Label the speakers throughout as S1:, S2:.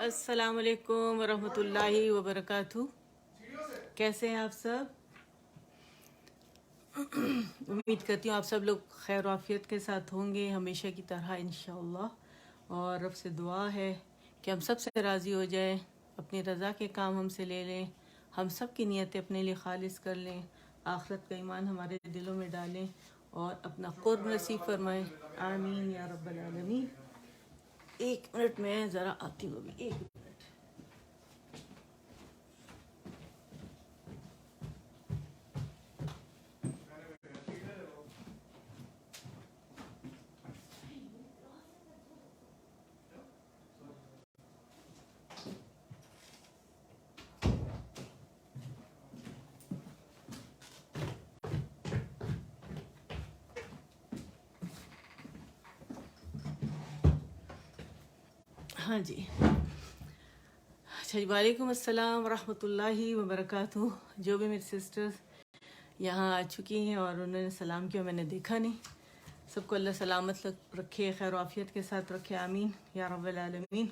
S1: अस्सलाम वालेकुम वरहमतुल्लाहि वबरकातुहू। कैसे हैं आप सब? उम्मीद करती हूँ आप सब लोग खैर आफियत के साथ होंगे हमेशा की तरह इंशाअल्लाह। और रब से दुआ है कि हम सब से राज़ी हो जाए, अपनी रज़ा के काम हमसे ले लें, हम सब की नीयतें अपने लिए खालिस कर लें, आखिरत का ईमान हमारे दिलों में डालें और अपना क़ुर्ब नसीब फरमाएं। आमीन या रब्बल आलमीन। एक मिनट में ज़रा आती हूँ अभी, एक मिनट। हाँ जी, अच्छा जी, वालेकुम अस्सलाम वरहमतुल्लाहि वबरकातुहू। जो भी मेरी सिस्टर्स यहाँ आ चुकी हैं और उन्होंने सलाम किया, मैंने देखा नहीं। सबको अल्लाह सलामत रखे, खैर आफियत के साथ रखे, आमीन या रब्बल आलमीन।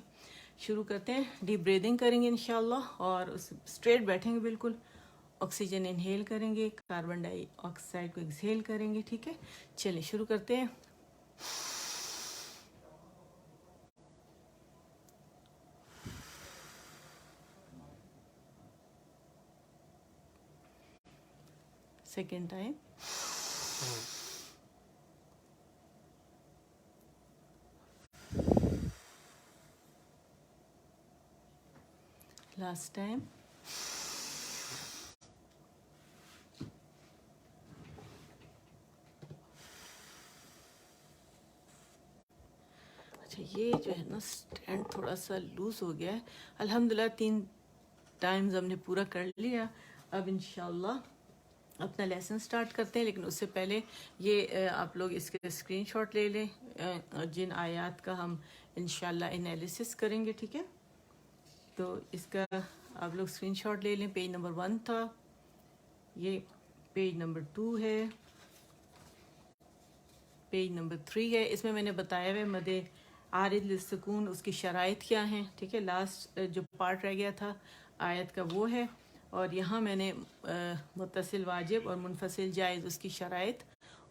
S1: शुरू करते हैं। डीप ब्रीदिंग करेंगे इंशाअल्लाह और उस स्ट्रेट बैठेंगे बिल्कुल। ऑक्सीजन इनहेल करेंगे, कार्बन डाइऑक्साइड को एक्सहेल करेंगे। ठीक है, चलिए शुरू करते हैं। Second time. Last time. अच्छा, ये जो है ना स्टैंड थोड़ा सा लूज हो गया है। अल्हम्दुलिल्लाह 3 टाइम्स हमने पूरा कर लिया। अब इंशाल्लाह अपना लेसन स्टार्ट करते हैं, लेकिन उससे पहले ये आप लोग इसके स्क्रीनशॉट ले लें जिन आयात का हम इंशाल्लाह एनालिसिस करेंगे। ठीक है, तो इसका आप लोग स्क्रीनशॉट ले लें। पेज नंबर 1 था, ये पेज नंबर 2 है, पेज नंबर 3 है। इसमें मैंने बताया है मदे आरिद लिस्सकून उसकी शराइत क्या हैं। ठीक है, लास्ट जो पार्ट रह गया था आयत का वो है। और यहाँ मैंने मुत्तसिल वाजिब और मुनफसिल जायज़ उसकी शराइत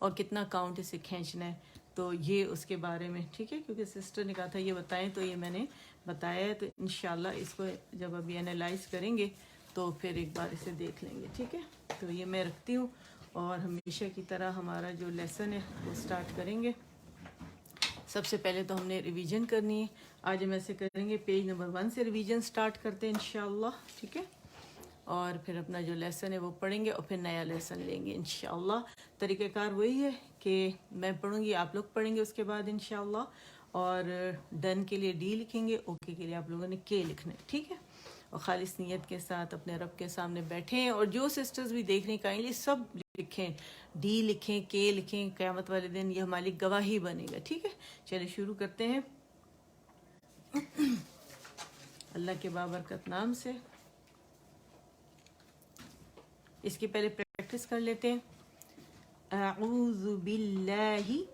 S1: और कितना काउंट इसे खींचना है, तो ये उसके बारे में। ठीक है, क्योंकि सिस्टर ने कहा था ये बताएं, तो ये मैंने बताया है। तो इंशाल्लाह इसको जब अभी एनालाइज करेंगे तो फिर एक बार इसे देख लेंगे। ठीक है, तो ये मैं रखती हूँ और हमेशा की तरह हमारा जो लेसन है वो स्टार्ट करेंगे। सबसे पहले तो हमने रिवीजन करनी है। आज हम ऐसे करेंगे, पेज नंबर 1 से रिवीजन स्टार्ट करते हैं इंशाल्लाह। ठीक है, और फिर अपना जो लेसन है वो पढ़ेंगे और फिर नया लेसन लेंगे इंशाल्लाह। तरीक़ेकार वही है कि मैं पढ़ूंगी, आप लोग पढ़ेंगे उसके बाद इंशाल्लाह। और डन के लिए डी लिखेंगे, ओके के लिए आप लोगों ने के लिखना है। ठीक है, और खालिस नीयत के साथ अपने रब के सामने बैठें। और जो सिस्टर्स भी देख रही काइंडली सब लिखें, डी लिखें, के लिखें। क़यामत वाले दिन ये हमारी गवाही बनेगा। ठीक है, चलिए शुरू करते हैं अल्लाह के बाबरकत नाम से। इसकी पहले प्रैक्टिस कर लेते हैं। अऊज़ु बिल्लाहि,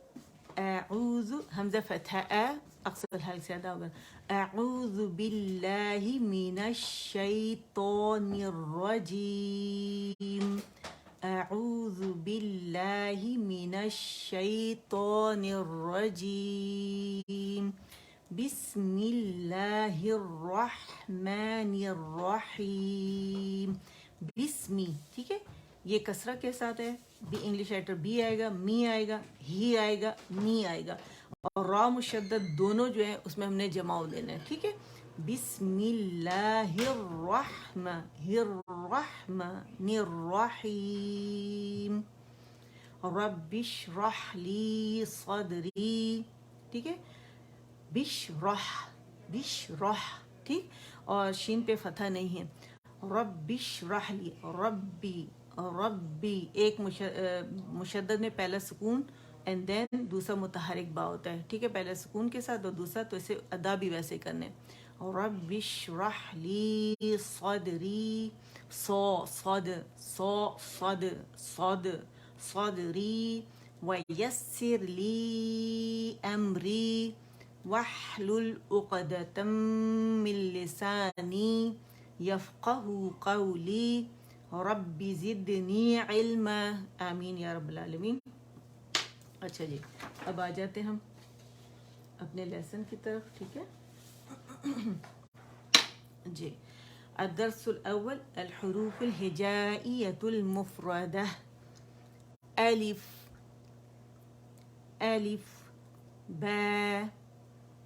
S1: अऊज़ु हमज़ा फतहा अ, अक्सर हल से अदा होगा। अऊज़ु बिल्लाहि मिनश शैतानिर रजीम। अऊज़ु बिल्लाहि मिनश शैतानिर रजीम। बिस्मिल्लाहिर रहमानिर रहीम। बिस्मी, ठीक है, ये कसरा के साथ है। बी इंग्लिश लेटर बी आएगा, मी आएगा, ही आएगा, नी आएगा। और रा मुशद्दद दोनों जो है उसमें हमने जमाव देना है। ठीक है, बिस्मिल्लाहिर्रहमानिर्रहीम। रब्बिश्रह ली सदरी। ठीक है, बिशरह, बिशरह, ठीक, और शीन पे फतह नहीं है। रब्बिश्रह ली, रब्बी, रब्बी एक मुशद्दद में पहला सुकून एंड देन दूसरा मुतहरिक बा होता है। ठीक है, पहले सुकून के साथ और दूसरा, तो इसे अदा भी वैसे करने। रब्बिश्रह ली सदरी, सो सद, सो सद, सद सदरी। वयस्सिर ली अमरी, वहलुल उक़दतम मिन लिसानी यफ़क़हू क़ौली रब्बि ज़िदनी इल्मा। आमीन या रब्बल आलमीन। अच्छा जी, अब आ जाते हम अपने लेसन की तरफ, ठीक है जी। अदर्सुल अव्वल अल हुरूफुल हिजाइयतुल मुफ़रदा। अलिफ, अलिफ, बा,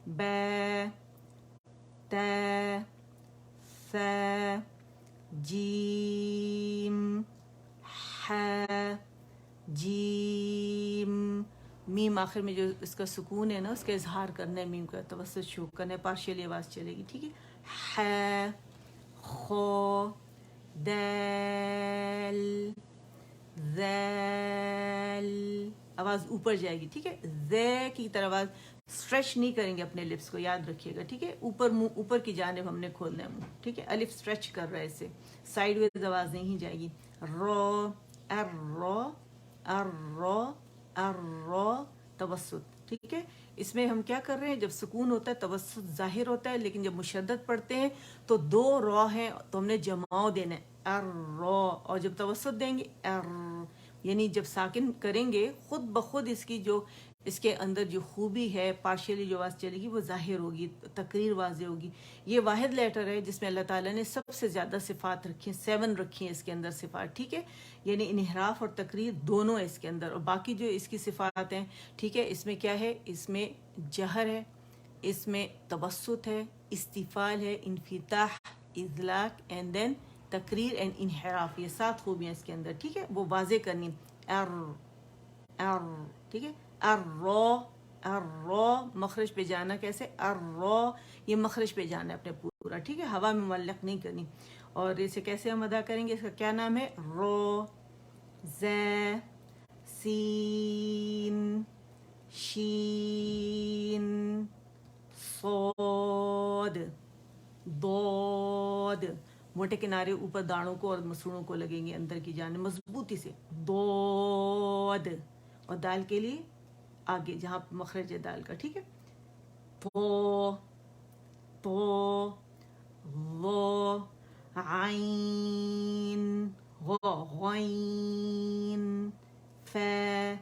S1: बा, ता, सा, जीम, हा, जीम। मीम आखिर में जो इसका सुकून है ना, उसका इजहार करना है, मीम का तवस्सुत शो करना है, पार्शियली आवाज़ चलेगी, ठीक है। हा, खो, दाल, ज़ैल, आवाज़ ऊपर जाएगी, ठीक है। ज़े की तरह आवाज़ स्ट्रेच नहीं करेंगे अपने लिप्स को, याद रखिएगा, ठीक है। ऊपर मुंह ऊपर की जानिब हमने खोलना है मुंह, ठीक है। अलिफ स्ट्रेच कर रहा है, इससे साइडवेज आवाज़ नहीं जाएगी। रो, अर्रो, अर्रो, अर्रो, तवस्सुत, ठीक है। इसमें हम क्या कर रहे हैं, जब सुकून होता है तवस्सुत जाहिर होता है, लेकिन जब मुशद्दद पढ़ते हैं तो दो रॉ हैं तो हमने जमाव देना है, अर्रो, और जब तवस्सुत देंगे अर, यानी जब साकिन करेंगे खुद ब खुद इसकी जो इसके अंदर जो खूबी है, पार्शियली जो आवाज़ चलेगी वो जाहिर होगी, तकरीर वाज़ेह होगी। ये वाहिद लेटर है जिसमें अल्लाह ताला ने सबसे ज़्यादा सिफ़ात रखी हैं, 7 रखी हैं इसके अंदर सिफ़ात, ठीक है। यानी इनहराफ और तकरीर दोनों है इसके अंदर, और बाकी जो इसकी सिफ़ात हैं, ठीक है, इसमें क्या है, इसमें जहर है, इसमें तवस्सुत है, इस्तिफ़ाल है, इन्फिताह, इज़लाक एंड देन तकरीर एंड इनहराफ। ये 7 खूबियाँ इसके अंदर, ठीक है, वो वाज़ेह करनी। अर, ठीक है। अर्रो, अर्रो, मखरज पे जाना कैसे, अर्रो, ये मखरज पे जाना है अपने पूरा, ठीक है, हवा में मुअल्लक नहीं करनी। और इसे कैसे हम अदा करेंगे, इसका क्या नाम है, रो, ज़े, सीन, शीन, सोद, दोद। मोटे किनारे ऊपर दाढ़ों को और मसूड़ों को लगेंगे अंदर की जाने मजबूती से, दोद। और दाल के लिए आगे जहाँ मखरज है दाल का, ठीक है, तो, वो, आइन, गौइन, फे,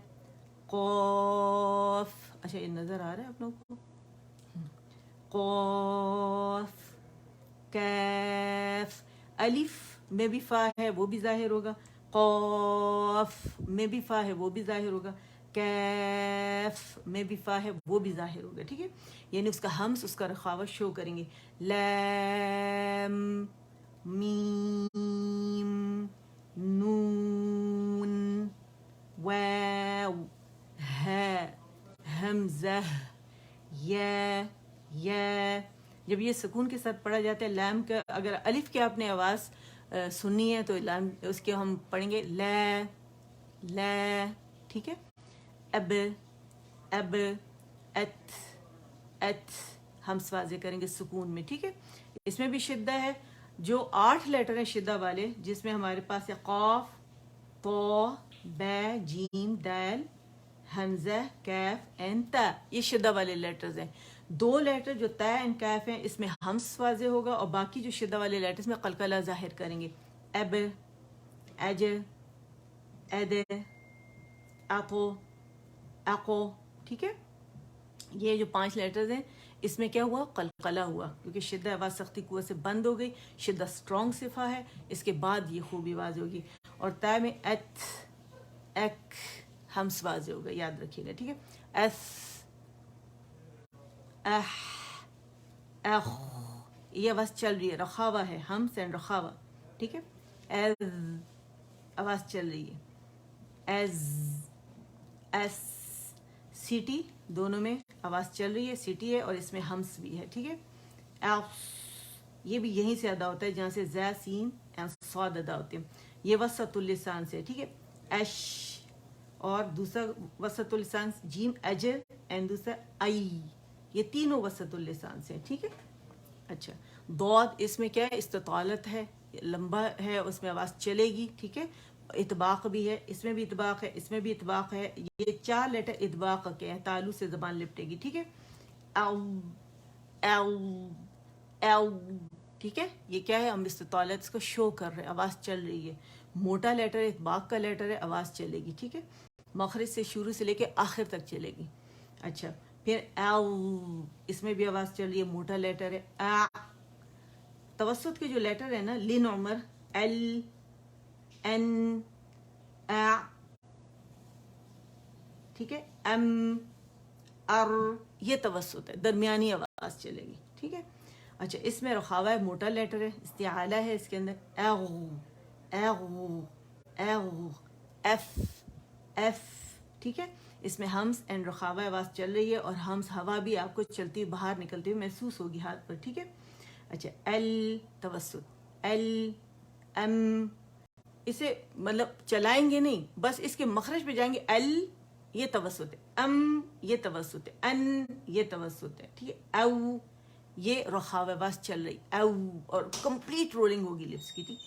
S1: कौफ। अच्छा, ये नज़र आ रहा है आप लोगों को, कौफ, कैफ। अलिफ में भी फा है वो भी जाहिर होगा, कौफ में भी फा है वो भी जाहिर होगा, कैफ में भी फा है वो भी जाहिर होगा, ठीक है। यानी उसका हम्स, उसका रखावत शो करेंगे। लैम, मीम, नून, वाव, है, हमज़ा, या। जब ये सुकून के साथ पढ़ा जाता है, लैम का अगर अलिफ की आपने आवाज़ सुननी है तो लैम उसके हम पढ़ेंगे लै, लै, ठीक है। अब, अब, एत, हम वाज़ेह करेंगे सुकून में, ठीक है। इसमें भी शिद्दा है, जो 8 लेटर हैं शिद्दा वाले, जिसमें हमारे पास है कौफ, तो, बै, जीम, दाल, हमज़ा, कैफ एंड ता, ये शिद्दा वाले लेटर्स हैं। 2 लेटर जो ता एंड कैफ हैं, इसमें हम्स वाज़ेह होगा, और बाकी जो शिद्दा वाले लेटर्स में कलकला जाहिर करेंगे। अब, अज, अद, अको, अको, ठीक है। ये जो 5 लेटर्स हैं, इसमें क्या हुआ, कलकला हुआ, क्योंकि शिद्दा आवाज़ सख्ती कुव्वत से बंद हो गई, शिद्दा स्ट्रॉन्ग सिफा है, इसके बाद ये खूबी वाज़ेह होगी। और ता में एत, एक, हम्स वाज़ेह होगा, याद रखिएगा, ठीक है। एस, अह, अख, ये आवाज़ चल रही है, रखावा है, हम्स एंड रखावा, ठीक है। एज, आवाज़ चल रही है, एज, एस, सीटी, दोनों में आवाज़ चल रही है, सीटी है और इसमें हम्स भी है, ठीक है। एफ, ये भी यहीं से अदा होता है जहाँ से ज़ै, सीन एंड सौद अदा होते हैं, ये वसतुल लिसान से, ठीक है। एश, और दूसरा वसतुल लिसान जीम, अजर एंड दूसरा आई, ये तीनों वसतुल लिसान से, ठीक है। अच्छा, दौद, इसमें क्या है, इस्तालत है, लंबा है, उसमें आवाज़ चलेगी, ठीक है। इतबाक भी है, इसमें भी इतबाक है, इसमें भी इतबाक है, ये 4 लेटर इतबाक के हैं, तालु से ज़बान लिपटेगी, ठीक है। एल एल एल, ठीक है। ये क्या है, हम इस्तालत इसको शो कर रहे हैं, आवाज़ चल रही है। मोटा लेटर है, बाग का लेटर है, आवाज़ चलेगी, ठीक है। मखरज से शुरू से लेके आखिर तक चलेगी। अच्छा, फिर एल, इसमें भी आवाज़ चल रही है, मोटा लेटर है। आ, तवस्सुत के जो लेटर है ना, लिन उमर, एल एन आ, ठीक है। एम अर, ये तवस्सुत है, दरमियानी आवाज़ चलेगी, ठीक है। अच्छा, इसमें रखावा है, मोटा लेटर है, इस्तिआला है इसके अंदर, एफ एफ, ठीक है। इसमें हम्स एंड रखावा आवाज़ चल रही है, और हम्स हवा भी आपको चलती बाहर निकलती हुई महसूस होगी हाथ पर, ठीक है। अच्छा, एल तवस्सुत, एल एम, इसे मतलब चलाएंगे नहीं, बस इसके मखरज पे जाएंगे। एल ये तवस्सुत है, अम ये तवस्सुत है, अन ये तवस्सुत है, ठीक है। औ ये रखाव आवाज़ चल रही, औ, और कंप्लीट रोलिंग होगी लिप्स की, ठीक।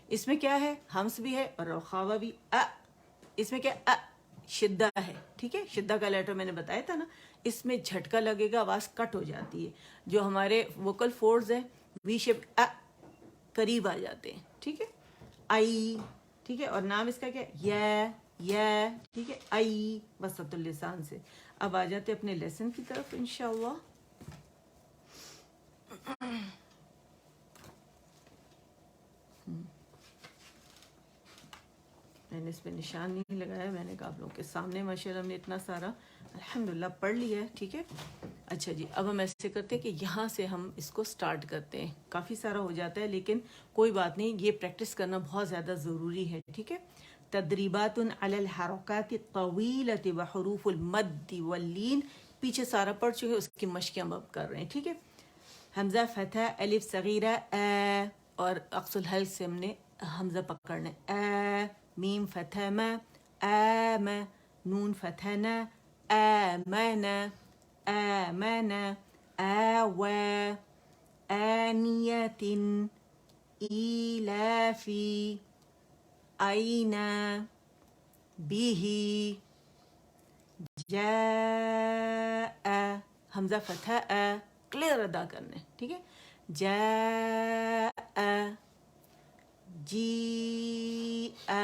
S1: इसमें क्या है, हम्स भी है और रखावा भी। इसमें क्या, शिद्दा है, ठीक है। शिद्दा का लेटर मैंने बताया था ना, इसमें झटका लगेगा, आवाज़ कट हो जाती है। जो हमारे वोकल फोर्ड्स है, वी शेप करीब आ जाते हैं, ठीक है। आई, ठीक है। और नाम इसका क्या, या, ठीक है। आई वसतुल लिसान से। अब आ जाते अपने लेसन की तरफ इंशाअल्लाह। मैंने इस पर निशान नहीं लगाया, मैंने कहा आप लोगों के सामने माशाल्लाह हमने इतना सारा अल्हम्दुलिल्लाह पढ़ लिया है, ठीक है। अच्छा जी, अब हम ऐसे करते हैं कि यहाँ से हम इसको स्टार्ट करते हैं। काफ़ी सारा हो जाता है, लेकिन कोई बात नहीं, ये प्रैक्टिस करना बहुत ज़्यादा ज़रूरी है, ठीक है। तदरीबातुन अलल हरकाति तवीलति व हुरूफुल मद्दी वल्लीन, पीछे सारा पढ़ चुके, उसकी मश्क हम अब कर रहे हैं, ठीक है। हमज़ा फतह, अलिफ सगीरा ए, और अक्सुल हल से हमने हमज़ा पकड़ना है। मीम फतह म, नून फतह न, आमन आमन, आव, आनियतिन, इलाफी, आइना, बिही, जाआ, हमज़ा फतह क्लियर अदा करने, ठीक है। जाआ, जीआ,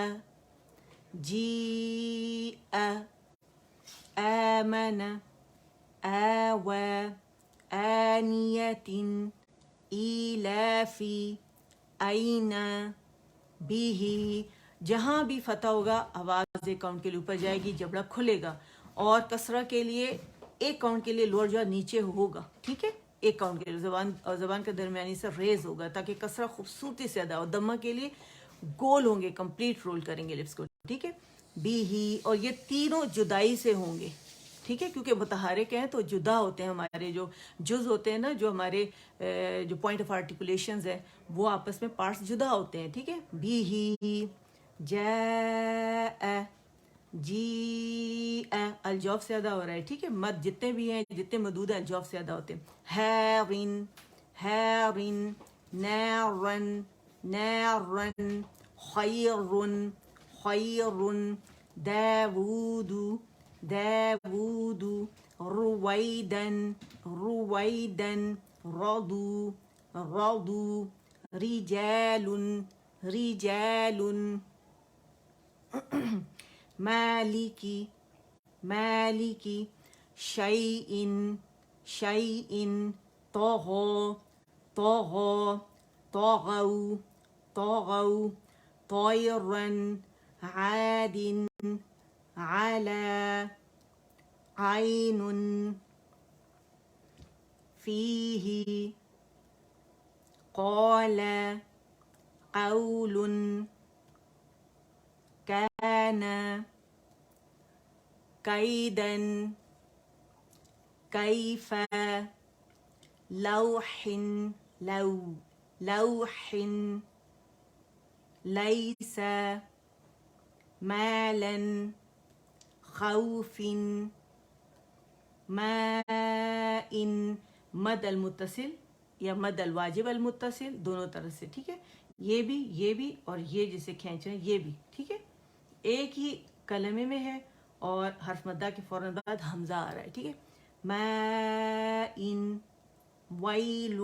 S1: जीआ, आमन, आव, आनियतिन, इलाफी, आइना, बिही। जहाँ भी फतह होगा आवाज़ एक काउंट के लिए ऊपर जाएगी, जबड़ा खुलेगा, और कसरा के लिए एक काउंट के लिए लोअर जॉ नीचे होगा, ठीक है। एक काउंट के लिए ज़बान और ज़बान का दरमियानी से रेज होगा, ताकि कसरा खूबसूरती से अदा हो। दम्मा के लिए गोल होंगे, कंप्लीट रोल करेंगे लिप्स को, ठीक है। बी ही, और ये तीनों जुदाई से होंगे, ठीक है, क्योंकि मुतहारिक हैं तो जुदा होते हैं। हमारे जो जुज होते हैं ना, जो हमारे जो पॉइंट ऑफ आर्टिकुलेशंस है, वो आपस में पार्ट्स जुदा होते हैं, ठीक है। बी ही, जा, जी, अलजौफ से अदा हो रहा है, ठीक है। मद जितने भी हैं, जितने मदूद हैं, अलजौफ से अदा होते हैं। हैरिन, हैरिन, नारन, नारन, खैरुन, खैरुन, दावूदु, दावूदु, रुवैदन, रुवैदन, रदू, रदू, रिजालुन, रिजालुन, मालिकी, मालिकी, शैइन, शैइन, तगो, तगो, तगौ, तगौ, तैरन, आदिन, आला, आइनुन, फीही, क़ाला, क़ौलुन, काना, कैदन, कैफा, लौहिन, लौ, लौहिन, लैसा, मालन, खौफिन, माइन। मद अल मुत्तसिल या मद अल वाजिब अल मुत्तसिल, दोनों तरह से, ठीक है। ये भी और ये जिसे खींच रहे हैं ये भी, ठीक है। एक ही कलमे में है, और हर्फ मद्दा के फौरन बाद हमजा आ रहा है, ठीक है। ماء ويل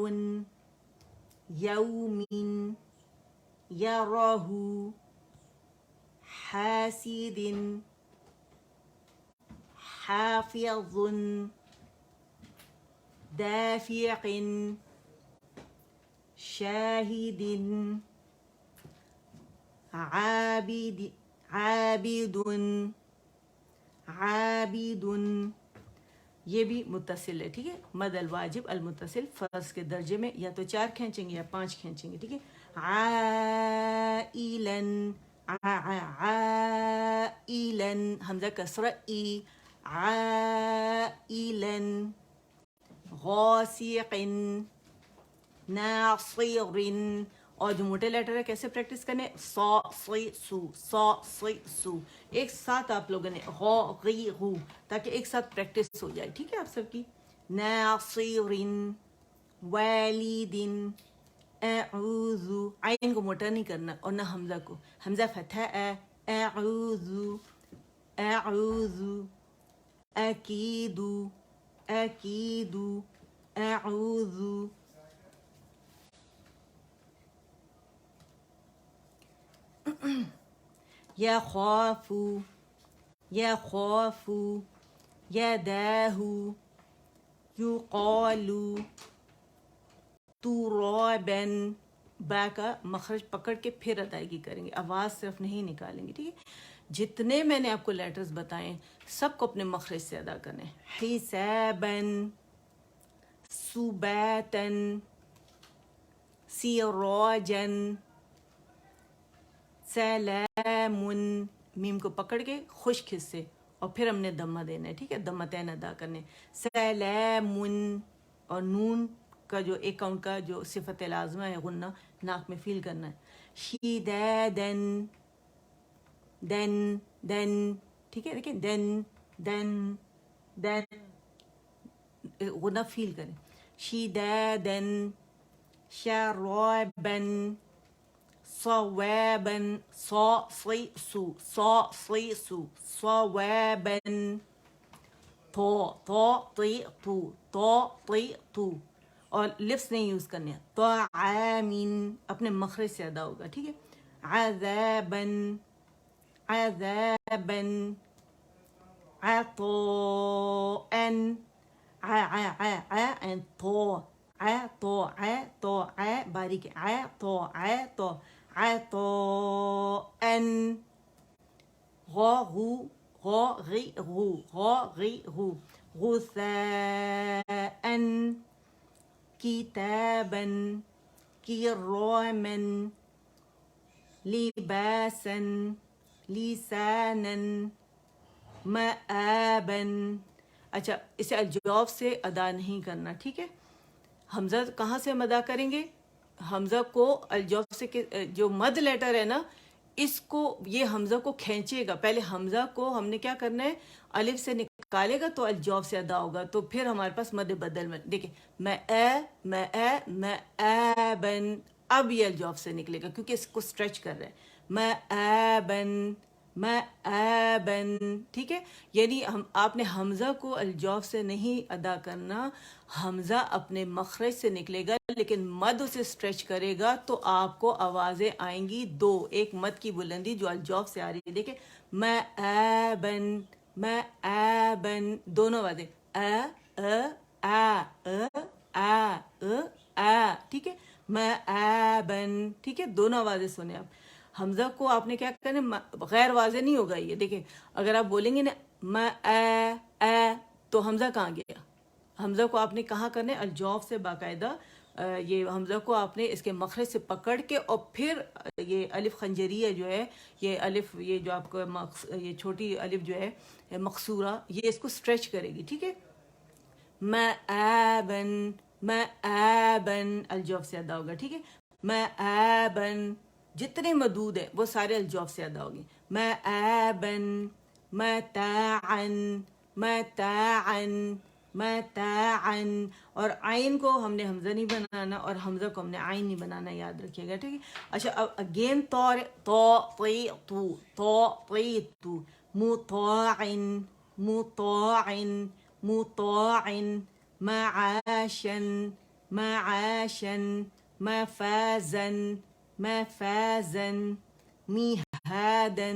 S1: يوم يره حاسد حافظ دافع شاهد عابد عابد یہ بھی متصل ہے، ٹھیک ہے. مد الواجب المتصل فرض کے درجے میں یا تو 4 کھینچیں گے یا 5 کھینچیں گے، ٹھیک ہے. عائلن عائلن حمزہ کسرہ ای عائلن غاسق ناصر. اور جو موٹے لیٹر ہے کیسے پریکٹس کرنے؟ سا سی سو سا سی سو ایک ساتھ آپ لوگوں نے غو غی غو تاکہ ایک ساتھ پریکٹس ہو جائے، ٹھیک ہے آپ سب کی. ناصر والد اعوذ عین کو موٹا نہیں کرنا اور نہ حمزہ کو، حمزہ فتح اعوذ اعوذ اکید اکید اعوذ. يخاف يخاف يداه يقال ترابا. با کا مخرج پکڑ کے پھر ادائیگی کریں گے، آواز صرف نہیں نکالیں گے، ٹھیک ہے. جتنے میں نے آپ کو لیٹرز بتائیں سب کو اپنے مخرج سے ادا کرنے. حسابا سباتا سراجا سلام. میم کو پکڑ کے خشک حصے اور پھر ہم نے دمہ دینا ہے، ٹھیک ہے، دمتین ادا کرنے. سلام اور نون کا جو ایک کاؤنٹ کا جو صفت لازمہ ہے غنہ ناک میں فیل کرنا ہے. شدادن دن دن، ٹھیک ہے، دیکھیں دن دن دن غنہ فیل کریں. شدادن شرابن صوابا صا صی سو صا صی سو صوابا تو تو تی تو تو تی تو. اور لفظ نہیں یوز کرنے ہیں. طعامین اپنے مخرج سے ادا ہوگا، ٹھیک ہے. عذابا عذابا عطاء تو باریک تو عطاء غو غی غو غثاء کتابا کراما لباسا لسانا مآبا. اچھا اسے الجوف سے ادا نہیں کرنا، ٹھیک ہے. حمزہ کہاں سے ہم ادا کریں گے؟ حمزہ کو الجوف سے جو مد لیٹر ہے نا اس کو یہ حمزہ کو کھینچے گا. پہلے حمزہ کو ہم نے کیا کرنا ہے الف سے نکالے گا تو الجوف سے ادا ہوگا، تو پھر ہمارے پاس مد بدل میں دیکھیں میں بن اب یہ الجوف سے نکلے گا کیونکہ اس کو سٹریچ کر رہا ہے. میں ٹھیک ہے. یعنی آپ نے حمزہ کو الجوف سے نہیں ادا کرنا، حمزہ اپنے مخرج سے نکلے گا لیکن مد اسے سٹریچ کرے گا تو آپ کو آوازیں آئیں گی دو. ایک مد کی بلندی جو الجوف سے آ رہی ہے، دیکھیں میں دونوں آوازیں ٹھیک ہے. میں ٹھیک ہے، دونوں آوازیں سنیں آپ. حمزہ کو آپ نے کیا کرنا غیر واضح نہیں ہوگا. یہ دیکھیں اگر آپ بولیں گے نا میں تو حمزہ کہاں گیا؟ حمزہ کو آپ نے کہاں کرنا ہے الجوف سے باقاعدہ. یہ حمزہ کو آپ نے اس کے مخرج سے پکڑ کے اور پھر یہ الف خنجریہ جو ہے یہ الف یہ جو آپ کو یہ چھوٹی الف جو ہے مقصورہ یہ اس کو سٹریچ کرے گی، ٹھیک ہے. میں الجوف سے ادا ہوگا، ٹھیک ہے. میں جتنے مدود ہیں وہ سارے الجوف سے ادا ہوگی. میں متاعن اور عین کو ہم نے حمزہ نہیں بنانا اور حمزہ کو ہم نے عین نہیں بنانا، یاد رکھیے گا، ٹھیک ہے. اچھا اب اگین مطاعن مطاع معاشا معاشا مفازا مفازا مهادا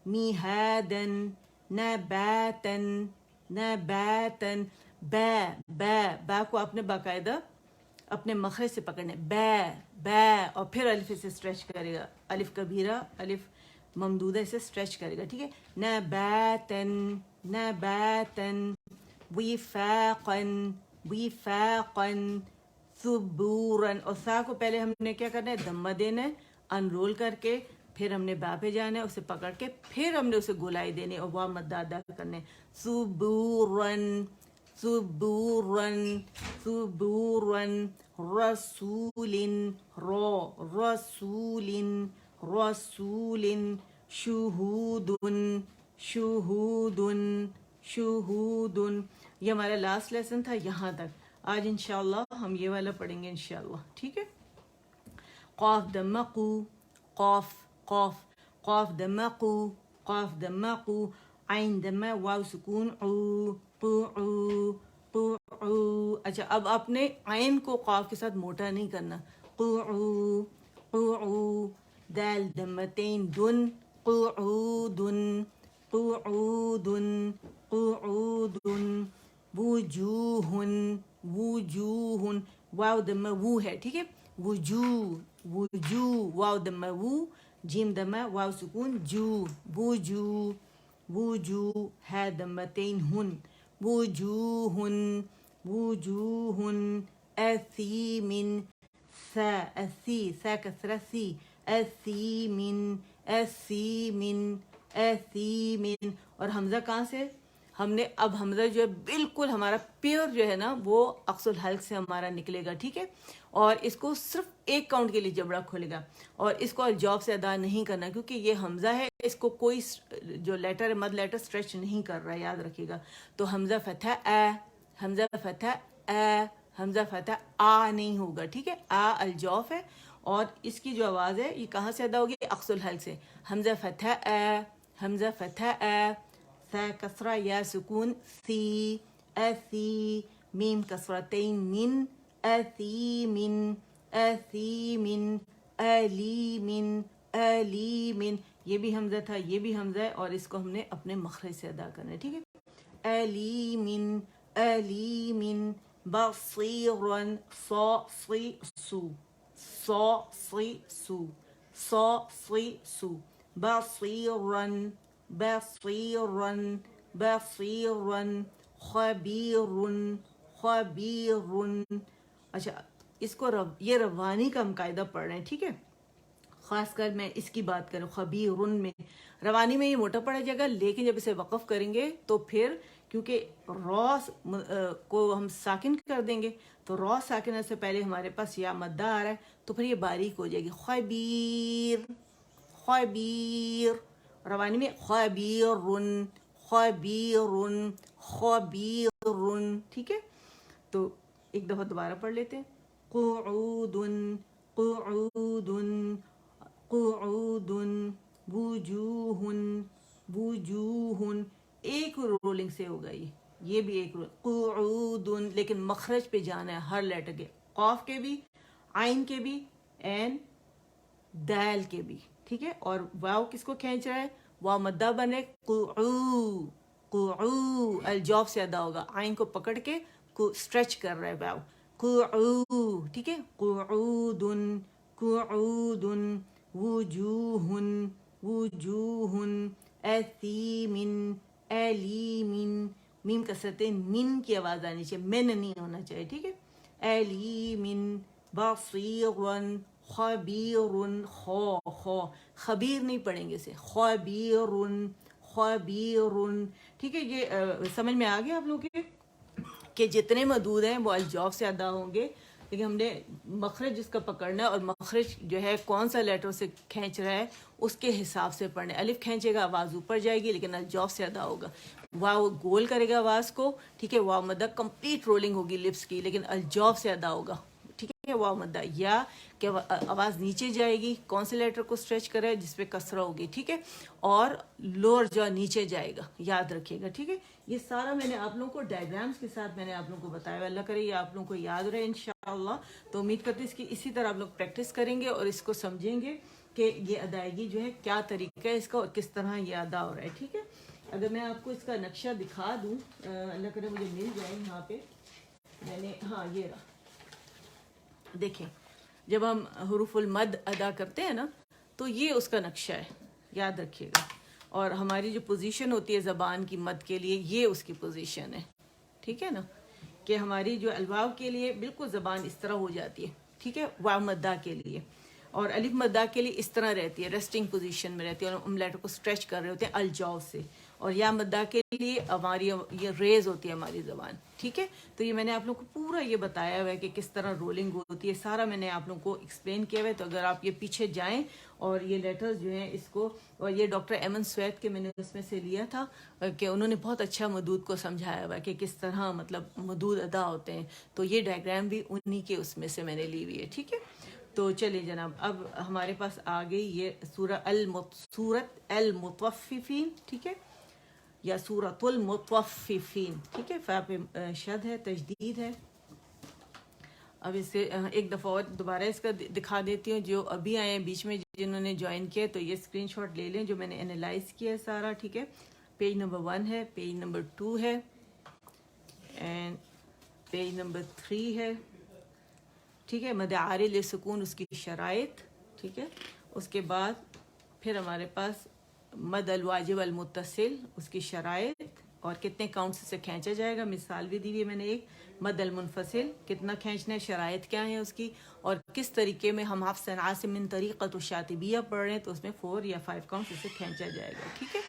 S1: مهادا نباتا نباتا با کو آپ نے باقاعدہ اپنے مخرج سے پکڑنے با اور پھر الف سے اسٹریچ کرے گا، الف کبیرہ الف ممدودہ سے اسٹریچ کرے گا، ٹھیک ہے. نباتن نباتن وفاقا وفاقا ثبورا، اور سا کو پہلے ہم نے کیا کرنا ہے، دمہ دینا ہے انرول کر کے، پھر ہم نے با پہ جانا ہے اسے پکڑ کے، پھر ہم نے اسے گولائی دینی اور وا مد ادا کرنے. ثبورا ثبورا ثبورا رسول رسول رسول شہود شہود شہود. یہ ہمارا لاسٹ لیسن تھا یہاں تک. آج انشاءاللہ ہم یہ والا پڑھیں گے انشاءاللہ، ٹھیک ہے. قاف دمہ قو قاف قاف قاف دمہ قو قاف دمہ قو عین دمہ واو سکون عو قو قو قو. اچھا اب آپ نے عین کو قاف کے ساتھ موٹا نہیں کرنا. قو قو دال دمتین دن قعود قعود قعود وجوہ وجوہ واو دمہ وو ہے، ٹھیک ہے. وجوہ وجوہ واو دمہ وو جیم دمہ واو سکون جو وجوہ وجوہ ہے دمتین ہن وجوہ وجوہ اثیم سا اسی سا کسرہ سی اثیم اثیم اثیم. اور حمزہ کہاں سے ہم نے اب حمزہ جو ہے بالکل ہمارا پیور جو ہے نا وہ عکس الحلق سے ہمارا نکلے گا، ٹھیک ہے. اور اس کو صرف ایک کاؤنٹ کے لیے جبڑا کھولے گا اور اس کو جاب سے ادا نہیں کرنا کیونکہ یہ حمزہ ہے، اس کو کوئی جو لیٹر مد لیٹر اسٹریچ نہیں کر رہا ہے، یاد رکھیے گا. تو حمزہ فتح اے حمزہ فتح اے حمزہ فتح آ نہیں ہوگا، ٹھیک ہے. آ الجوف ہے اور اس کی جو آواز ہے یہ کہاں سے ادا ہوگی، عکس الحلق سے. حمزہ فتح اے حمزہ فتح اے سا کسرہ یا سکون سی اسی میم کسرتین من اثیمن اثیمن علیمن علیمن. یہ بھی حمزہ تھا، یہ بھی حمزہ ہے اور اس کو ہم نے اپنے مخرج سے ادا کرنا ہے، ٹھیک ہے. علیمن علیمن بصیرن صا صی سو صا صی سو صا صی سو بصیرن بصیرن بصیرن خبیرن خبیرن. اچھا اس کو یہ روانی کا ہم قاعدہ پڑھ رہے ہیں، ٹھیک ہے. خاص کر میں اس کی بات کروں خبیرن میں، روانی میں یہ موٹا پڑا جائے گا لیکن جب اسے وقف کریں گے تو پھر کیونکہ را کو ہم ساکن کر دیں گے تو را ساکنہ سے پہلے ہمارے پاس یا مدہ آ رہا ہے تو پھر یہ باریک ہو جائے گی. خبیر خبیر روانی میں خبیرن خبیرن خبیرن، ٹھیک ہے. تو ایک دفعہ دوبارہ پڑھ لیتے ہیں. قعود قعود قعود وجوہ وجوہ. ایک رولنگ سے ہوگا یہ بھی ایک رولنگ. قعود لیکن مخرج پہ جانا ہے ہر لیٹر کے، قاف کے بھی عین کے بھی این دال کے بھی، ٹھیک ہے. اور واو کس کو کھینچ رہا ہے، واو مدہ بنے قعو قعو الجوف سے ادا ہوگا. عین کو پکڑ کے کو اسٹریچ کر رہا ہے واو قعو، ٹھیک ہے. قعود قعود وجوہ وجوہ اثیم علیم. میم کسرتیں من کی آواز آنی چاہیے، من نہیں ہونا چاہیے، ٹھیک ہے. علیم بصیر خبیر خو خبیر نہیں پڑھیں گے اسے، خبیر خبیر، ٹھیک ہے. یہ سمجھ میں آ گیا آپ لوگوں کے کہ جتنے مدود ہیں وہ الجوف سے ادا ہوں گے لیکن ہم نے مخرج جس کا پکڑنا ہے اور مخرج جو ہے کون سا لیٹر سے کھینچ رہا ہے اس کے حساب سے پڑھنا ہے. الف کھینچے گا آواز اوپر جائے گی لیکن الجوف سے ادا ہوگا. واو گول کرے گا آواز کو، ٹھیک ہے. واو مدہ کمپلیٹ رولنگ ہوگی لپس کی لیکن الجوف سے ادا ہوگا، ٹھیک ہے. है, वाव मद्दा, या कि आवाज़ नीचे जाएगी, कौन से लेटर को स्ट्रेच करे जिस पे कसरा होगी, ठीक है, और लोअर जॉ नीचे जाएगा, याद रखिएगा, ठीक है। ये सारा मैंने आप लोगों को डायग्राम्स के साथ मैंने आप लोगों को बताया, अल्लाह करे ये आप लोगों को याद रहे इंशाअल्लाह। तो उम्मीद करती हूँ इसकी इसी तरह आप लोग प्रैक्टिस करेंगे और इसको समझेंगे कि ये अदायगी जो है क्या तरीका है इसका और किस तरह ये अदा हो रहा है, ठीक है। अगर मैं आपको इसका नक्शा दिखा दूँ, अल्लाह करे मुझे मिल जाए यहाँ पे, मैंने, हाँ ये रहा, देखें जब हम हुरूफुल मद अदा करते हैं ना तो ये उसका नक्शा है, याद रखिएगा। और हमारी जो पोजीशन होती है ज़बान की मद के लिए, ये उसकी पोजीशन है, ठीक है ना, कि हमारी जो अलवाव के लिए बिल्कुल ज़बान इस तरह हो जाती है, ठीक है, वाव मद्दा के लिए, और अलिफ मद्दा के लिए इस तरह रहती है, रेस्टिंग पोजीशन में रहती है और हम लेटर को स्ट्रेच कर रहे होते हैं अलजाव से। और या मद्दा के लिए हमारी ये रेज होती है हमारी ज़बान, ठीक है। तो ये मैंने आप लोगों को पूरा ये बताया हुआ है कि किस तरह रोलिंग होती है, सारा मैंने आप लोगों को एक्सप्लेन किया हुआ है। तो अगर आप ये पीछे जाएं और ये लेटर्स जो हैं इसको, और ये डॉक्टर एमन स्वेत के मैंने उसमें से लिया था कि उन्होंने बहुत अच्छा मदूद को समझाया हुआ है कि किस तरह मतलब मदूद अदा होते हैं। तो ये डायग्राम भी उन्हीं के उसमें से मैंने ली हुई है, ठीक है। तो चलिए जनाब, अब हमारे पास आ गई ये सूरत अल मुतव्विफीन, ठीक है, या सूरतुल मुतव्विफीन, ठीक है। फ़ा पे शद है, तजदीद है। अब इसे एक दफ़ा और दोबारा इसका दिखा देती हूँ, जो अभी आए हैं बीच में जिन्होंने ज्वाइन किया, तो ये स्क्रीनशॉट ले लें जो मैंने एनालाइज किया है सारा, ठीक है। पेज नंबर 1 है, पेज नंबर 2 है, एंड पेज नंबर 3 है, ठीक है। मद आरिल सुकून उसकी शराइत, ठीक है। उसके बाद फिर हमारे पास मद अल वाजिब अल मुत्तसिल उसकी शराइत और कितने काउंट से खींचा जाएगा, मिसाल भी दी हुई है मैंने एक। मद अल मुनफसिल कितना खींचना है, शराइत क्या है उसकी, और किस तरीके में हम हाफ़िज़ आसिम मिन तरीक़त शातिबिया पढ़ रहे हैं तो उसमें 4 या 5 काउंट से खींचा जाएगा, ठीक है।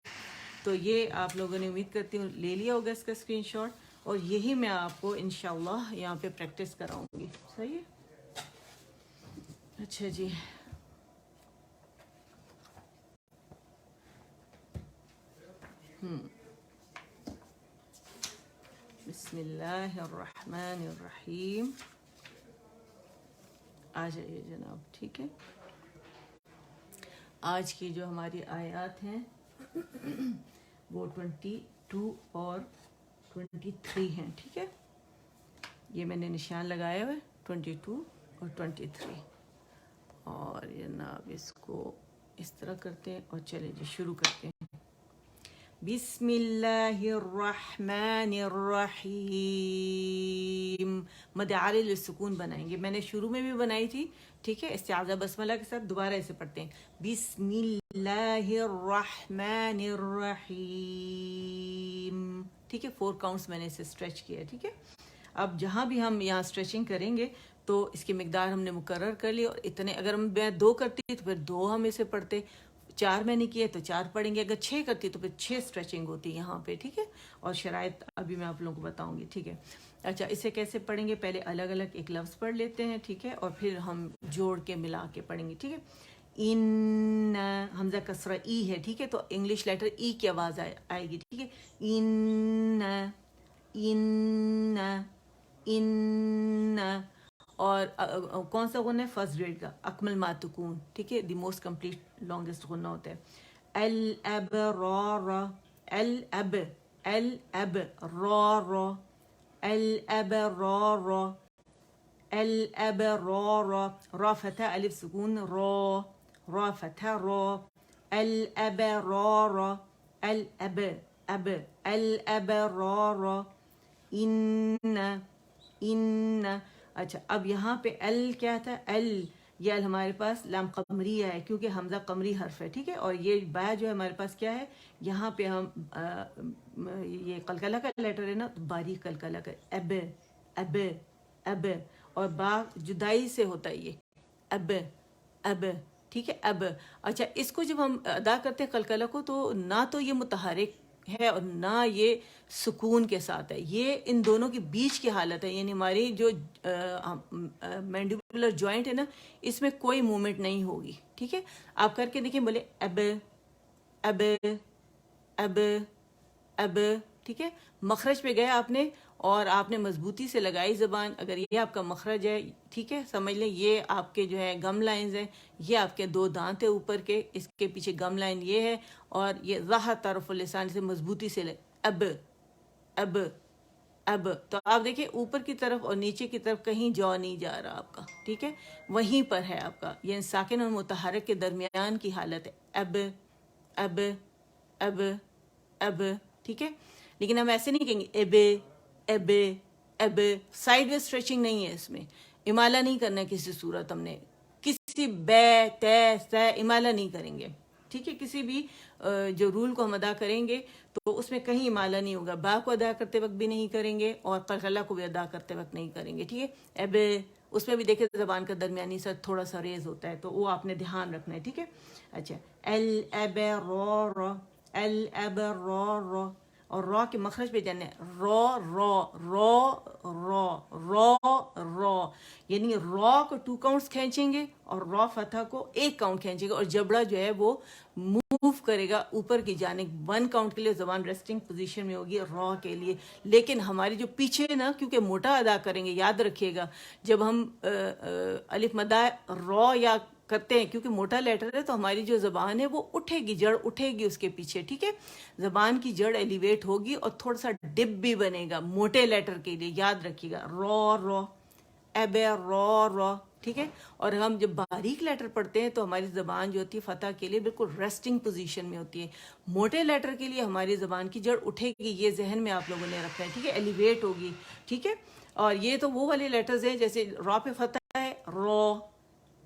S1: तो ये आप लोगों ने उम्मीद करती हूँ ले लिया होगा इसका स्क्रीनशॉट, और यही मैं आपको इंशाअल्लाह यहाँ पे प्रैक्टिस कराऊंगी, सही है। अच्छा जी, बिस्मिल्लाहिर्रहमानिर्रहीम, आ जाइए जनाब, ठीक है। आज की जो हमारी आयत हैं वो 22 और 23 हैं, ठीक है। ये मैंने निशान लगाया हुआ है 22 और 23, और जनाब इसको इस तरह करते हैं और चले जी शुरू करते हैं। बिस्मिल्लाहिर्रहमानिर्रहीम, मद आरिल सुकून बनाएंगे, मैंने शुरू में भी बनाई थी, ठीक है। इस्तिआज़ा बसमला के साथ दोबारा इसे पढ़ते हैं, बिस्मिल्लाहिर्रहमानिर्रहीम, ठीक है। 4 काउंट्स मैंने इसे स्ट्रेच किया, ठीक है। अब जहाँ भी हम यहाँ स्ट्रेचिंग करेंगे तो इसकी मिकदार हमने मुकर्रर कर ली, और इतने अगर मैं 2 करती तो फिर 2 हम इसे पढ़ते, 4 मैंने किए तो 4 पढ़ेंगे, अगर 6 करती तो फिर 6 स्ट्रेचिंग होती यहाँ पे, ठीक है। और शराइत अभी मैं आप लोगों को बताऊंगी, ठीक है। अच्छा, इसे कैसे पढ़ेंगे, पहले अलग अलग एक लफ्ज़ पढ़ लेते हैं, ठीक है, और फिर हम जोड़ के मिला के पढ़ेंगे, ठीक है। इन, हमजा कसरा ई है, ठीक है, तो इंग्लिश लेटर ई की आवाज़ आएगी, ठीक है। इन, इन, इन, और कौन सा गुना है, फर्स्ट ग्रेड का, अकमल मातुकून, ठीक है, द मोस्ट कंप्लीट लॉन्गेस्ट गुना होता है। अल अब रा, अल अब, अल अब रा, अल अब रा, अल अब रा, रा फतह अलिफ सुकून रा फतह रा, अल अब रा, अल अब, अल अब रा, इन। अच्छा, अब यहाँ पे अल क्या था, अल, ये अल हमारे पास लाम कमरिया है क्योंकि हमजा कमरी हर्फ है, ठीक है। और ये बा जो है हमारे पास क्या है, यहाँ पे हम ये कलकला का लेटर है ना, तो बारीक कलकला का, अब, अब, अब, और बा जुदाई से होता है ये, अब, अब, ठीक है, अब। अच्छा, इसको जब हम अदा करते हैं कलकला को, तो ना तो ये मुतहरिक है और ना ये सुकून के साथ है, ये इन दोनों के बीच की हालत है, यानी हमारी जो मैंडिबुलर जॉइंट है ना, इसमें कोई मूवमेंट नहीं होगी, ठीक है। आप करके देखिए, बोले अब, अब, अब, अब, ठीक है। मखरज पे गए आपने اور آپ نے مضبوطی سے لگائی زبان. اگر یہ آپ کا مخرج ہے، ٹھیک ہے، سمجھ لیں یہ آپ کے جو ہے گم لائنز ہیں، یہ آپ کے 2 دانت ہیں اوپر کے، اس کے پیچھے گم لائن یہ ہے، اور یہ ظاہر طرف اللسان سے مضبوطی سے اب اب اب. تو آپ دیکھیں اوپر کی طرف اور نیچے کی طرف کہیں جو نہیں جا رہا آپ کا، ٹھیک ہے، وہیں پر ہے آپ کا. یہ ساکن اور متحرک کے درمیان کی حالت ہے. اب اب اب اب، ٹھیک ہے. لیکن ہم ایسے نہیں کہیں گے اب اب اب. سائڈ وے اسٹریچنگ نہیں ہے اس میں. امالہ نہیں کرنا ہے کسی صورت. ہم نے کسی بے تے سے امالہ نہیں کریں گے، ٹھیک ہے. کسی بھی جو رول کو ہم ادا کریں گے تو اس میں کہیں امالہ نہیں ہوگا. با کو ادا کرتے وقت بھی نہیں کریں گے اور قلقلہ کو بھی ادا کرتے وقت نہیں کریں گے، ٹھیک ہے. اب اس میں بھی دیکھیں زبان کا درمیانی سر تھوڑا سا ریز ہوتا ہے، تو وہ آپ نے دھیان رکھنا ہے، ٹھیک ہے. اچھا، ال اب رو رو، ال اب رو رو، اور رو کے مخرج پہ جانے رو رو رو رو رو رو، یعنی رو کو 2 کاؤنٹس کھینچیں گے اور رو فتح کو 1 کاؤنٹ کھینچے گا، اور جبڑا جو ہے وہ موو کرے گا اوپر کی جانب. 1 کاؤنٹ کے لیے زبان ریسٹنگ پوزیشن میں ہوگی رو کے لیے. لیکن ہماری جو پیچھے نا، کیونکہ موٹا ادا کریں گے، یاد رکھیے گا جب ہم الف مدہ رو یا کرتے ہیں، کیونکہ موٹا لیٹر ہے تو ہماری جو زبان ہے وہ اٹھے گی، جڑ اٹھے گی اس کے پیچھے، ٹھیک ہے. زبان کی جڑ ایلیویٹ ہوگی اور تھوڑا سا ڈپ بھی بنے گا موٹے لیٹر کے لیے، یاد رکھیے گا. رو رو اب رو رو، ٹھیک ہے. اور ہم جب باریک لیٹر پڑھتے ہیں تو ہماری زبان جو ہوتی ہے فتح کے لیے بالکل ریسٹنگ پوزیشن میں ہوتی ہے. موٹے لیٹر کے لیے ہماری زبان کی جڑ اٹھے گی، یہ ذہن میں آپ لوگوں نے رکھنا ہے، ٹھیک ہے. ایلیویٹ ہوگی، ٹھیک ہے. اور یہ تو وہ والے لیٹرز ہیں جیسے رو پہ فتح ہے رو،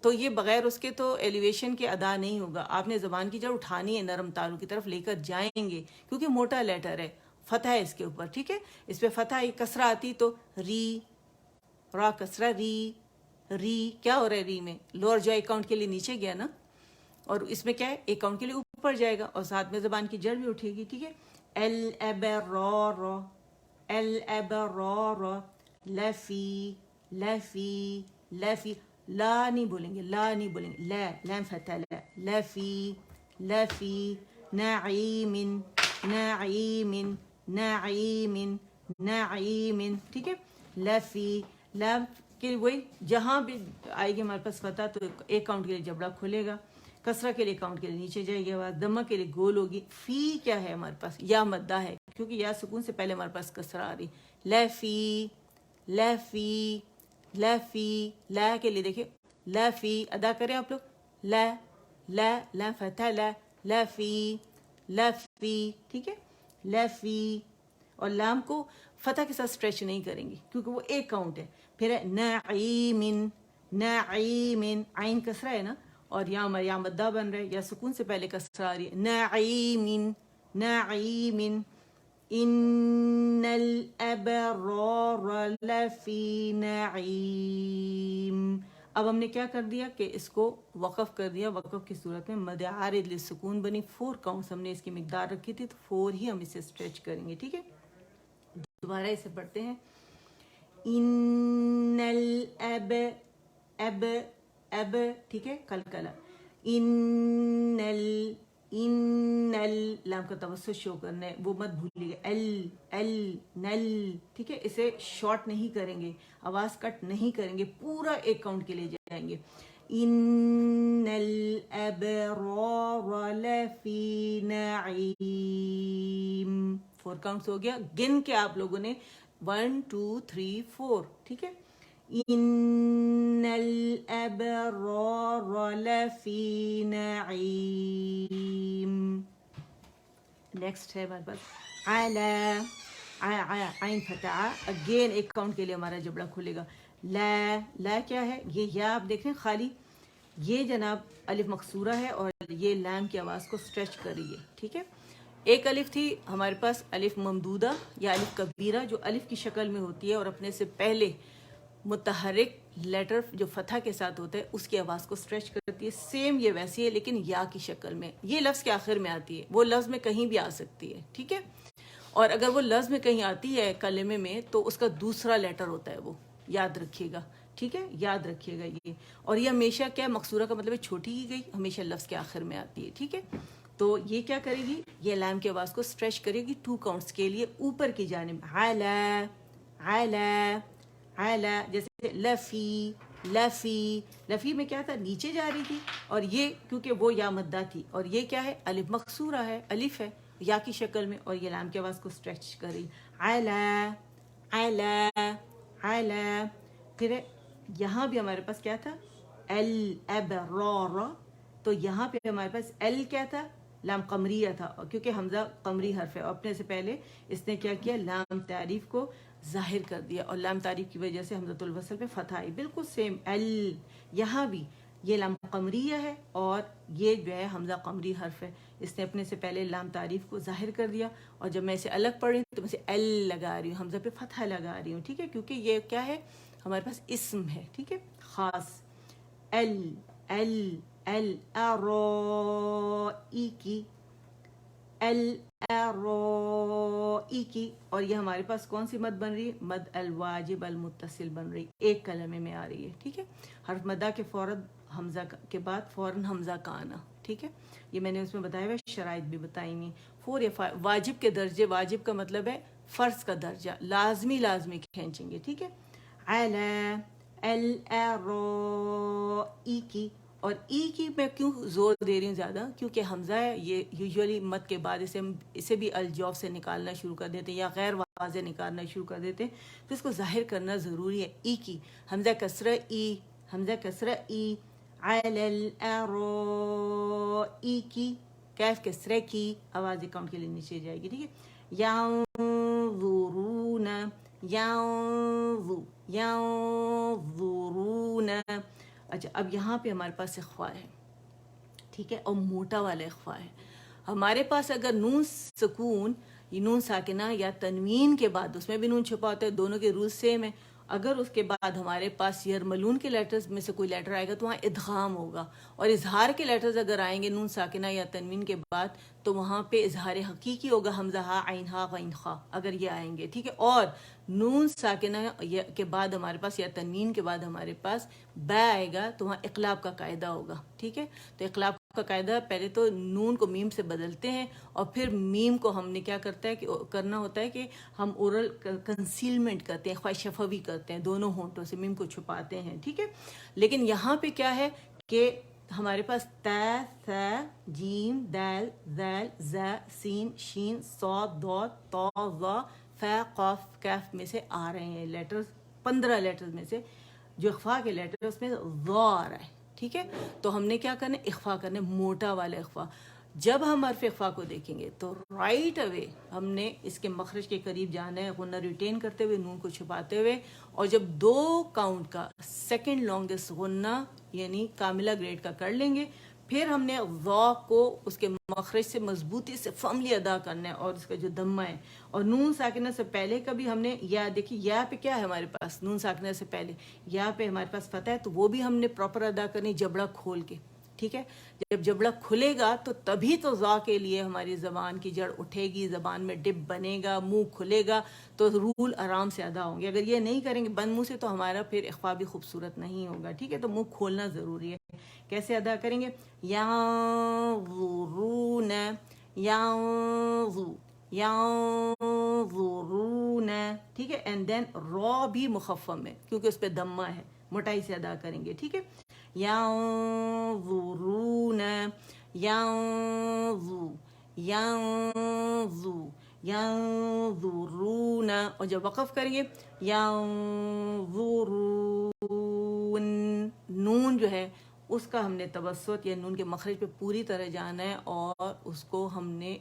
S1: تو یہ بغیر اس کے تو ایلیویشن کے ادا نہیں ہوگا. آپ نے زبان کی جڑ اٹھانی ہے، نرم تالوں کی طرف لے کر جائیں گے، کیونکہ موٹا لیٹر ہے، فتح ہے اس کے اوپر، ٹھیک ہے. اس پہ فتح ایک کسرہ آتی تو ری، را کسرہ ری، ری کیا ہو رہا ہے ری میں؟ لوور جو 1 کاؤنٹ کے لیے نیچے گیا نا، اور اس میں کیا ہے 1 کاؤنٹ کے لیے اوپر جائے گا، اور ساتھ میں زبان کی جڑ بھی اٹھے گی، ٹھیک ہے. ال اب رو رو، ال اب رو رو، لفی لفی لفی. لا نہیں بولیں گے، لا نہیں بولیں گے، لا لام فتح لا. لفی لفی نعیم نعیم نعیم نعیم، ٹھیک ہے. لفی لام کہ وہی جہاں بھی آئے گی ہمارے پاس فتح تو 1 کاؤنٹ کے لیے جبڑا کھلے گا، کسرہ کے لیے کاؤنٹ کے لیے نیچے جائے گی آواز، دمہ کے لیے گول ہوگی. فی کیا ہے ہمارے پاس؟ یا مدہ ہے، کیونکہ یا سکون سے پہلے ہمارے پاس کسرہ آ رہی. لفی لفی لفی، لا کے لیے دیکھیں لفی ادا کریں آپ لوگ، لا لا لا فتح لا، لفی لفی، ٹھیک ہے. لفی، اور لام کو فتح کے ساتھ اسٹریچ نہیں کریں گی کیونکہ وہ 1 کاؤنٹ ہے. پھر ہے نعیم نعیم، عین کسرہ ہے نا، اور یہاں یا مدہ بن رہا ہے، یا سکون سے پہلے کسرہ آ رہی ہے. نعیم نعیم، ان الابرار لفی نعیم. اب ہم نے کیا کر دیا کہ اس کو وقف کر دیا. وقف کی صورت میں مد عارض للسکون بنی. 4 کاؤنٹس ہم نے اس کی مقدار رکھی تھی، تو 4 ہی ہم اسے اسٹریچ کریں گے، ٹھیک ہے. دوبارہ اسے پڑھتے ہیں. ان الاب، اب اب، ٹھیک ہے، قلقلہ. ان لام کا توسط شو کرنا ہے، وہ مت بھولیے گا. ال نل، ٹھیک ہے. اسے شارٹ نہیں کریں گے، آواز کٹ نہیں کریں گے، پورا 1 کاؤنٹ کے لیے جائیں گے. ان الابرار لفی نعیم. 4 کاؤنٹس ہو گیا. گن کے آپ لوگوں نے 1 2 3 4، ٹھیک ہے. ان الابرار لفی نعیم. نیکسٹ ہے ہمارے پاس عین فتح. اگین 1 کاؤنٹ کے لیے ہمارا جبڑا کھلے گا. لا، لا کیا ہے؟ یہ یا آپ دیکھ رہے ہیں خالی، یہ جناب الف مقصورہ ہے اور یہ لام کی آواز کو اسٹریچ کر رہی ہے، ٹھیک ہے. ایک الف تھی ہمارے پاس الف ممدودہ یا الف کبیرہ، جو الف کی شکل میں ہوتی ہے اور اپنے سے پہلے متحرک لیٹر جو فتح کے ساتھ ہوتا ہے اس کی آواز کو اسٹریچ کرتی ہے. سیم یہ ویسی ہے لیکن یا کی شکل میں. یہ لفظ کے آخر میں آتی ہے، وہ لفظ میں کہیں بھی آ سکتی ہے، ٹھیک ہے. اور اگر وہ لفظ میں کہیں آتی ہے کلمے میں تو اس کا دوسرا لیٹر ہوتا ہے، وہ یاد رکھیے گا، ٹھیک ہے. یاد رکھیے گا یہ. اور یہ ہمیشہ کیا مقصورہ کا مطلب ہے چھوٹی کی گئی، ہمیشہ لفظ کے آخر میں آتی ہے، ٹھیک ہے. تو یہ کیا کرے گی؟ یہ لام کی آواز کو اسٹریچ کرے گی 2 کاؤنٹس کے لیے اوپر کی جانب. علا आला आला, जैसे लफ़ी लफ़ी, लफ़ी में क्या था, नीचे जा रही थी, और ये क्योंकि वो या मद्दा थी, और ये क्या है, अलिफ मकसूरा है, अलिफ है या की शक्ल में, और ये लाम की आवाज़ को स्ट्रेच कर रही, आला आला आला। फिर यहाँ भी हमारे पास क्या था, एल अब रो, तो यहाँ पे हमारे पास एल क्या था, लाम कमरिया था, क्योंकि हमजा कमरी हर्फ है, अपने से पहले इसने क्या किया, लाम तारीफ को जाहिर कर दिया, और लाम तारीफ की वजह से हमज़तुल वसल पे फतह आई। बिल्कुल सेम एल, यहाँ भी ये लाम कमरिया है, और ये जो है हमजा कमरी हर्फ है, इसने अपने से पहले लाम तारीफ को जाहिर कर दिया, और जब मैं इसे अलग पढ़ रही हूँ तो मैं इसे एल लगा रही हूँ, हमजा पे फतह लगा रही हूँ, ठीक है, क्योंकि ये क्या है, हमारे पास इस्म है, ठीक है, ख़ास। एल एल एल आरोई की, एल आरोई की, और ये हमारे पास कौन सी मद बन रही है, मद अल वाजिब अल मुत्तसिल बन रही, एक कलमे में आ रही है, ठीक है, हर्फ मदा के फौरन हमजा के बाद फौरन हमजा का आना, ठीक है, ये मैंने उसमें बताया हुआ, शराइत भी बताई हुई। 4 या 5 वाजिब के दर्जे, वाजिब का मतलब है फ़र्ज का दर्जा, लाजमी लाजमी खींचेंगे, ठीक है, अला एल आरोई की, और ई की मैं क्यों जोर दे रही हूँ ज़्यादा, क्योंकि हमज़ा है, ये यूजुअली मत के बाद इसे भी अलजौफ से निकालना शुरू कर देते हैं, या गैर वाज़े निकालना शुरू कर देते हैं, तो इसको ज़ाहिर करना ज़रूरी है। ई की, हमज़ा कसरा ई, हमज़ा कसरा ई, अलल आरोई की, कैफ कसरा की, आवाज़ काउंट के लिए नीचे जाएगी, ठीक है, यांज़ुरून, यांज़ुरून। अच्छा, अब यहाँ पे हमारे पास इख्फा है, ठीक है, और मोटा वाला इख्फा है। हमारे पास अगर नून सुकून, नून साकिना या तनवीन के बाद, उसमें भी नून छुपा होता है, दोनों के रूल सेम है, अगर उसके बाद हमारे पास यरमलून के लेटर्स में से कोई लेटर आएगा तो वहाँ इदगाम होगा, और इजहार के लेटर्स अगर आएंगे नून साकिना या तनवीन के बाद तो वहाँ पे इजहार हकीकी होगा, हमज़ा हा आइन हा गैन खा, अगर ये आएंगे, ठीक है, और नून साकिना के बाद हमारे पास या तनवीन के बाद हमारे पास बै आएगा तो वहाँ इक़लाब का कायदा होगा, ठीक है, तो इक़लाब का कायदा, पहले तो नून को मीम से बदलते हैं, और फिर मीम को हमने क्या करता है कि करना होता है कि हम ओरल कंसीलमेंट करते हैं, ख्वाहिश शफवी करते हैं, दोनों होंठों से मीम को छुपाते हैं, ठीक है, लेकिन यहाँ पे क्या है कि हमारे पास ता सा जीम दाल ज़ाल ज़ा सीन शीन सॉद दौद तौ ज़ा फा क़ाफ कैफ में से आ रहे हैं लेटर्स, 15 लेटर्स में से जो इख्फा के लेटर उसमें ज़ आ रहा है, ठीक है, तो हमने क्या करना है, इख्फा करना है, मोटा वाला इख्फा। जब हम हर्फ इख्फा को देखेंगे तो राइट अवे हमने इसके मखरज के करीब जाना है, गुन्ना रिटेन करते हुए, नून को छुपाते हुए, और जब 2 काउंट का सेकंड लॉन्गेस्ट गुन्ना यानी कामिला ग्रेड का कर लेंगे, फिर हमने ज़ा को उसके मखरज से मजबूती से फर्मली अदा करना है, और उसका जो दम्मा है, और नून साकिना से पहले का भी हमने, या देखिए या पे क्या है हमारे पास, नून साकिना से पहले या पे हमारे पास फतह है, तो वो भी हमने प्रॉपर अदा करनी, जबड़ा खोल के, ठीक है, जब जबड़ा खुलेगा तो तभी तो ज़ा के लिए हमारी ज़बान की जड़ उठेगी, ज़बान में डिप बनेगा, मुंह खुलेगा, तो रूल आराम से अदा होंगे। अगर ये नहीं करेंगे बंद मुंह से तो हमारा फिर इख्फा भी खूबसूरत नहीं होगा, ठीक है, तो मुंह खोलना ज़रूरी है। कैसे अदा करेंगे, यांज़ुरून, यांज़ुरून, ठीक है, एंड देन रॉ भी मुखफ़्फ़म है क्योंकि उस पर दम्मा है, मोटाई से अदा करेंगे, ठीक है, यांज़ुरून, यांज़ुरून, और जब वक़फ़ करेंगे यांज़ुरून, नून जो है उसका हमने तवस्सुत या नून के मखरज पे पूरी तरह जाना है, और उसको हमने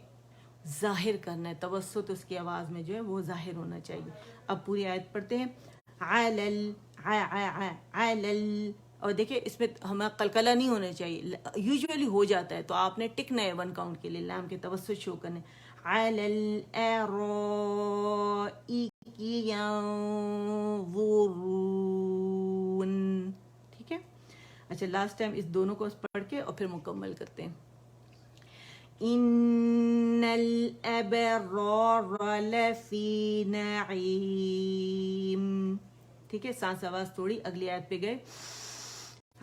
S1: ज़ाहिर करना है, तवस्सुत उसकी आवाज़ में जो है वो ज़ाहिर होना चाहिए। अब पूरी आयत पढ़ते हैं, अलल अलल, और देखिए इसमें हमें कलकला नहीं होना चाहिए, यूजुअली हो जाता है, तो आपने टिकना है 1 काउंट के लिए, लाम के तवस्सुत शो करने, अलल आरोई यांज़ुरून, ठीक है। अच्छा, लास्ट टाइम इस दोनों को पढ़ के और फिर मुकम्मल करते हैं। इन्नल अबरार लफी नईम, ठीक है, सांस आवाज थोड़ी, अगली आयत पे गए,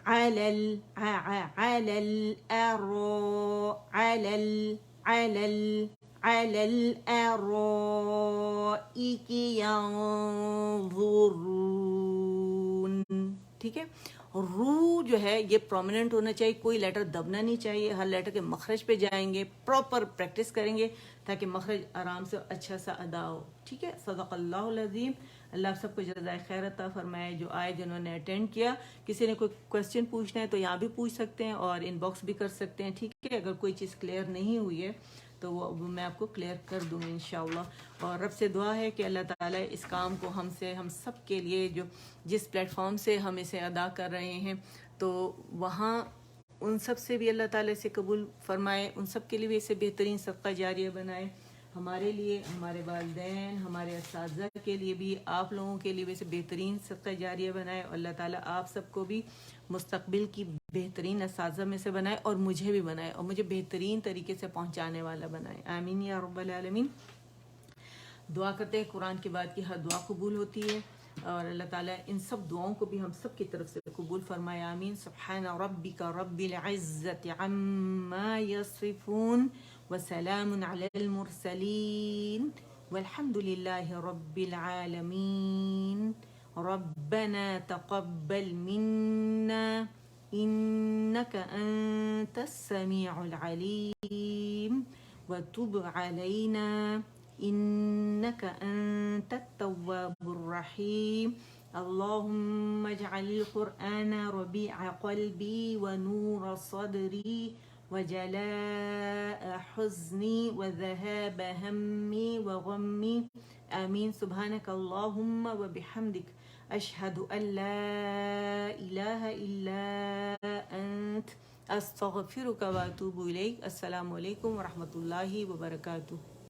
S1: अलल अलल अरो अलल अलल علی الارائک ینظرون. ٹھیک ہے. رو جو ہے یہ پرومیننٹ ہونا چاہیے, کوئی لیٹر دبنا نہیں چاہیے, ہر لیٹر کے مخرج پہ جائیں گے, پراپر پریکٹس کریں گے تاکہ مخرج آرام سے اچھا سا ادا ہو. ٹھیک ہے. صدق اللہ العظیم. اللہ آپ سب کو جزائے خیر عطا فرمائے جو آئے جنہوں نے اٹینڈ کیا. کسی نے کوئی کویسچن پوچھنا ہے تو یہاں بھی پوچھ سکتے ہیں اور ان باکس بھی کر سکتے ہیں. ٹھیک ہے. اگر کوئی چیز کلیئر نہیں ہوئی ہے تو وہ میں آپ کو کلیئر کر دوں گی انشاءاللہ. اور رب سے دعا ہے کہ اللہ تعالیٰ اس کام کو ہم سب کے لیے جو جس پلیٹ فارم سے ہم اسے ادا کر رہے ہیں تو وہاں ان سب سے بھی اللہ تعالیٰ سے قبول فرمائے, ان سب کے لیے بھی اسے بہترین صدقہ جاریہ بنائے, ہمارے لیے, ہمارے والدین, ہمارے اساتذہ کے لیے بھی, آپ لوگوں کے لیے بھی اسے بہترین صدقہ جاریہ بنائے. اور اللہ تعالیٰ آپ سب کو بھی مستقبل کی بہترین اساتذہ میں سے بنائے اور مجھے بھی بنائے اور مجھے بہترین طریقے سے پہنچانے والا بنائے. آمین یا رب العالمین. دعا کرتے ہیں قرآن کے بعد کی ہر دعا قبول ہوتی ہے اور اللہ تعالیٰ ان سب دعاؤں کو بھی ہم سب کی طرف سے قبول فرمائے. آمین. سبحان ربک رب العزت عما یصفون وسلام علی المرسلین والحمد للہ رب العالمین. ربنا تقبل منا انك انت السميع العليم وتب علينا إنك أنت التواب الرحيم. اللهم اجعل القرآن ربيع قلبي ونور صدري وجلاء حزني وذهاب همي وغمي. آمين. سبحانك اللهم وبحمدك أشهد أن لا إله إلا أنت أستغفرك وأتوب إليك. السلام عليكم ورحمة الله وبركاته.